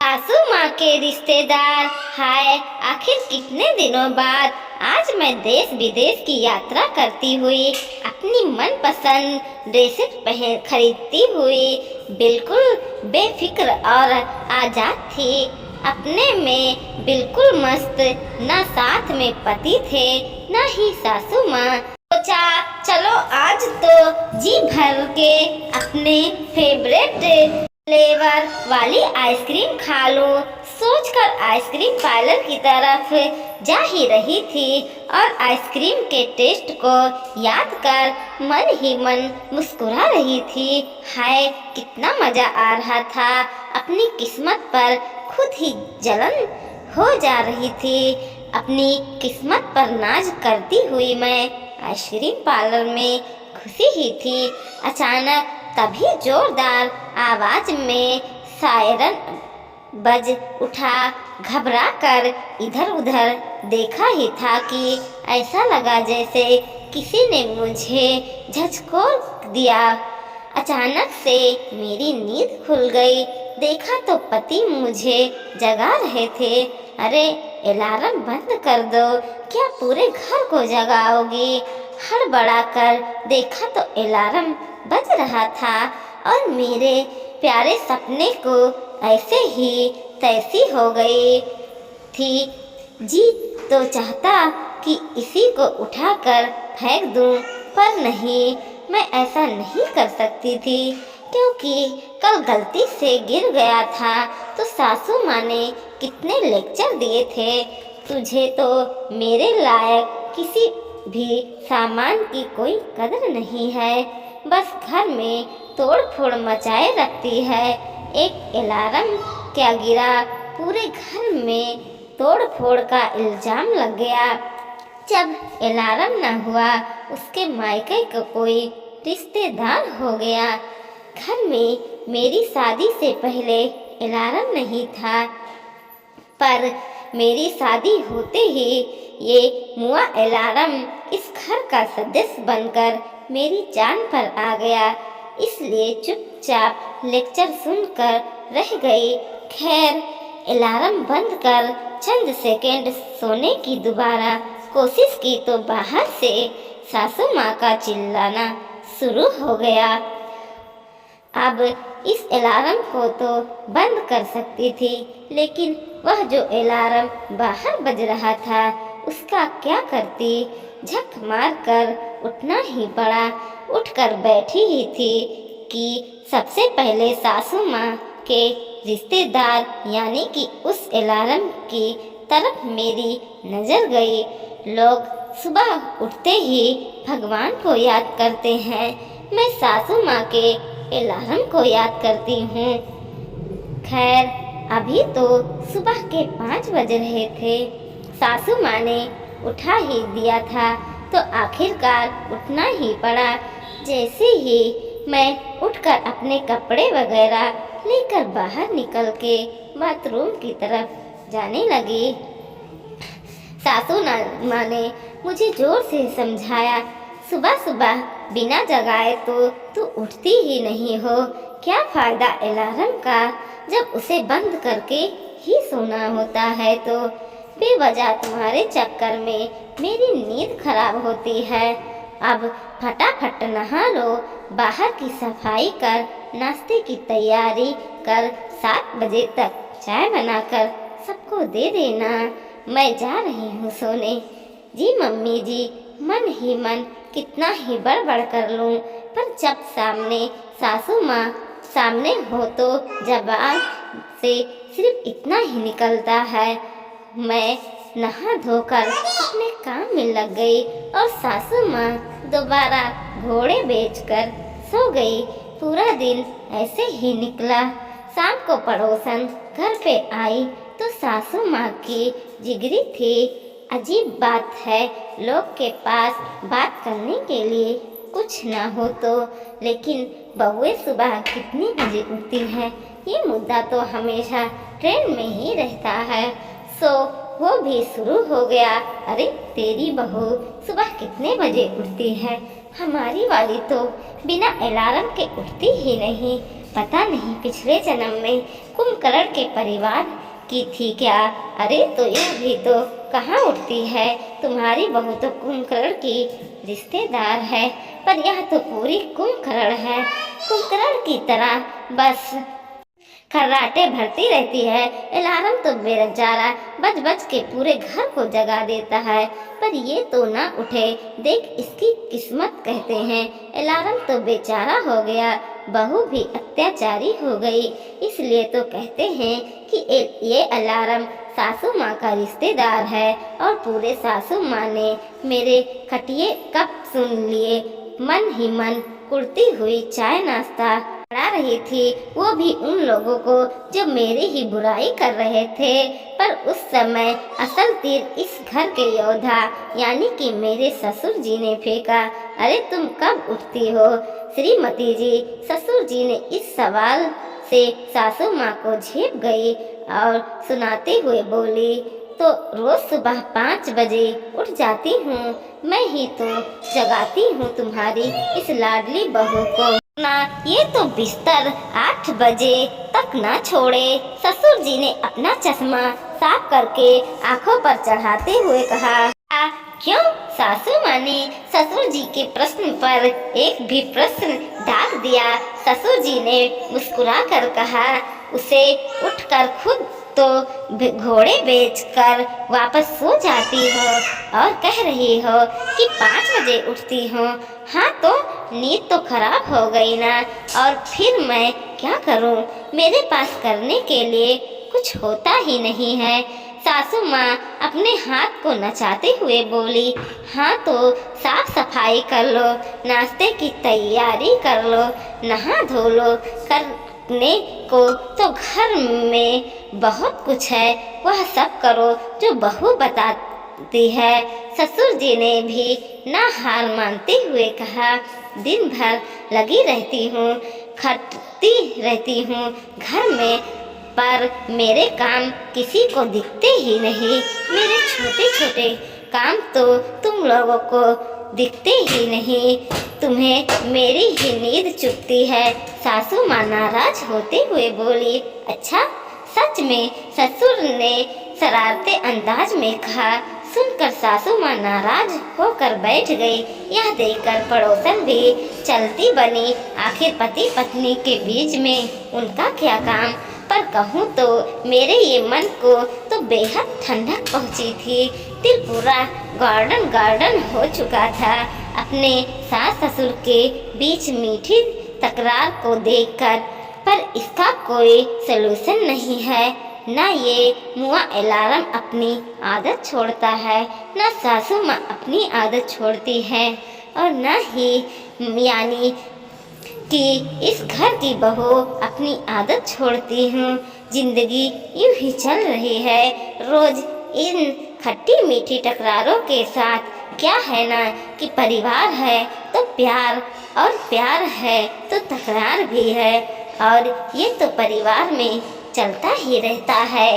सासू माँ के रिश्तेदार, हाय आखिर कितने दिनों बाद आज मैं देश विदेश की यात्रा करती हुई अपनी मनपसंद ड्रेसेस पहन खरीदती हुई बिल्कुल बेफिक्र और आज़ाद थी। अपने में बिल्कुल मस्त, न साथ में पति थे न ही सासू माँ। सोचा चलो आज तो जी भर के अपने फेवरेट फ्लेवर वाली आइसक्रीम खा लूं। सोचकर आइसक्रीम पार्लर की तरफ जा ही रही थी और आइसक्रीम के टेस्ट को याद कर मन ही मन मुस्कुरा रही थी। हाय कितना मजा आ रहा था। अपनी किस्मत पर खुद ही जलन हो जा रही थी। अपनी किस्मत पर नाज करती हुई मैं आइसक्रीम पार्लर में घुसी ही थी। अचानक तभी जोरदार आवाज में सायरन बज उठा। घबरा कर इधर उधर देखा ही था कि ऐसा लगा जैसे किसी ने मुझे झकझोर दिया। अचानक से मेरी नींद खुल गई। देखा तो पति मुझे जगा रहे थे। अरे अलार्म बंद कर दो, क्या पूरे घर को जगाओगी? हड़बड़ा कर देखा तो अलार्म बज रहा था और मेरे प्यारे सपने को ऐसे ही तैसी हो गई थी। जी तो चाहता कि इसी को उठाकर फेंक दूं, पर नहीं, मैं ऐसा नहीं कर सकती थी क्योंकि कल गलती से गिर गया था तो सासू माँ ने कितने लेक्चर दिए थे। तुझे तो मेरे लायक किसी भी सामान की कोई कदर नहीं है, बस घर में तोड़ फोड़ मचाए रखती है। एक अलार्म क्या गिरा, पूरे घर में तोड़ फोड़ का इल्जाम लग गया। जब अलार्म न हुआ उसके मायके का कोई रिश्तेदार हो गया। घर में मेरी शादी से पहले अलार्म नहीं था, पर मेरी शादी होते ही ये मुआ अलार्म इस घर का सदस्य बनकर मेरी जान पर आ गया। इसलिए चुपचाप लेक्चर सुनकर रह गई। खैर अलार्म बंद कर चंद सेकंड सोने की दोबारा कोशिश की तो बाहर से सासू माँ का चिल्लाना शुरू हो गया। अब इस अलार्म को तो बंद कर सकती थी, लेकिन वह जो अलार्म बाहर बज रहा था उसका क्या करती? झक मार कर उठना ही पड़ा। उठकर बैठी ही थी कि सबसे पहले सासू माँ के रिश्तेदार यानी कि उस अलार्म की तरफ मेरी नज़र गई। लोग सुबह उठते ही भगवान को याद करते हैं, मैं सासू माँ के अलार्म को याद करती हूँ। खैर अभी तो सुबह के 5 बज रहे थे। सासू माँ ने उठा ही दिया था तो आखिरकार उठना ही पड़ा। जैसे ही मैं उठकर अपने कपड़े वगैरह लेकर बाहर निकल के बाथरूम की तरफ जाने लगी, सासू माँ ने मुझे जोर से समझाया, सुबह सुबह बिना जगाए तो तू उठती ही नहीं हो। क्या फ़ायदा अलार्म का जब उसे बंद करके ही सोना होता है? तो बेवजह तुम्हारे चक्कर में मेरी नींद खराब होती है। अब फटाफट नहा लो, बाहर की सफाई कर, नाश्ते की तैयारी कर, 7 बजे तक चाय बनाकर सबको दे देना। मैं जा रही हूँ सोने। जी मम्मी जी, मन ही मन कितना ही बड़बड़ कर लूँ, पर जब सामने सासू माँ सामने हो तो जबान से सिर्फ इतना ही निकलता है। मैं नहा धोकर अपने काम में लग गई और सासू माँ दोबारा घोड़े बेचकर सो गई। पूरा दिन ऐसे ही निकला। शाम को पड़ोसन घर पे आई तो सासू माँ की जिगरी थी। अजीब बात है, लोग के पास बात करने के लिए कुछ ना हो तो, लेकिन बहुएं सुबह कितनी बजे उठती हैं ये मुद्दा तो हमेशा ट्रेंड में ही रहता है। सो वो भी शुरू हो गया। अरे तेरी बहू सुबह कितने बजे उठती है? हमारी वाली तो बिना अलार्म के उठती ही नहीं। पता नहीं पिछले जन्म में कुंभकर्ण के परिवार की थी क्या। अरे तो यह भी तो कहाँ उठती है, तुम्हारी बहू तो कुंभकर्ण की रिश्तेदार है, पर यह तो पूरी कुंभकर्ण है, कुंभकर्ण की तरह बस खर्राटे भरती रहती है। अलार्म तो बेचारा बज बज के पूरे घर को जगा देता है, पर ये तो ना उठे, देख इसकी किस्मत कहते हैं। अलार्म तो बेचारा हो गया, बहू भी अत्याचारी हो गई, इसलिए तो कहते हैं कि ये अलार्म सासू माँ का रिश्तेदार है। और पूरे सासू माँ ने मेरे खटिए कब सुन लिए, मन ही मन कुड़ती हुई चाय नाश्ता पड़ा रही थी, वो भी उन लोगों को जो मेरी ही बुराई कर रहे थे। पर उस समय असल तीर इस घर के योद्धा यानी कि मेरे ससुर जी ने फेंका। अरे तुम कब उठती हो श्रीमती जी, ससुर जी ने इस सवाल से सासू माँ को झेप गई और सुनाते हुए बोली, तो रोज सुबह 5 बजे उठ जाती हूँ, मैं ही तो जगाती हूँ तुम्हारी इस लाडली बहू को ना, ये तो बिस्तर 8 बजे तक ना छोड़े। ससुर जी ने अपना चश्मा साफ करके आंखों पर चढ़ाते हुए कहा। क्यों? सासू माँ ने ससुर जी के प्रश्न पर एक भी प्रश्न डाल दिया। ससुर जी ने मुस्कुरा कर कहा, उसे उठकर खुद तो घोड़े बेचकर वापस सो जाती हो और कह रही हो कि 5 बजे उठती हो। हाँ तो नींद तो खराब हो गई ना, और फिर मैं क्या करूं, मेरे पास करने के लिए कुछ होता ही नहीं है। सासू माँ अपने हाथ को नचाते हुए बोली, हाँ तो साफ सफाई कर लो, नाश्ते की तैयारी कर लो, नहा धो लो, करने को तो घर में बहुत कुछ है, वह सब करो जो बहू बताती है। ससुर जी ने भी ना हार मानते हुए कहा, दिन भर लगी रहती हूँ, खटती रहती हूँ घर में, पर मेरे काम किसी को दिखते ही नहीं, मेरे छोटे छोटे काम तो तुम लोगों को दिखते ही नहीं, तुम्हें मेरी ही नींद चुभती है। सासू माँ नाराज होते हुए बोली, अच्छा सच में? ससुर ने शरारते अंदाज में कहा। सुनकर सासू माँ नाराज होकर बैठ गई। यह देखकर पड़ोसन भी चलती बनी, आखिर पति पत्नी के बीच में उनका क्या काम। पर कहूँ तो मेरे ये मन को तो बेहद ठंडक पहुँची थी, दिल पूरा गार्डन हो चुका था अपने सास ससुर के बीच मीठी तकरार को देखकर। पर इसका कोई सलूशन नहीं है, ना ये मुआ अलार्म अपनी आदत छोड़ता है, ना सासू माँ अपनी आदत छोड़ती है, और ना ही यानी कि इस घर की बहू अपनी आदत छोड़ती हूँ। जिंदगी यूं ही चल रही है, रोज इन खट्टी मीठी टकरारों के साथ। क्या है ना कि परिवार है तो प्यार, और प्यार है तो तकरार भी है, और ये तो परिवार में चलता ही रहता है।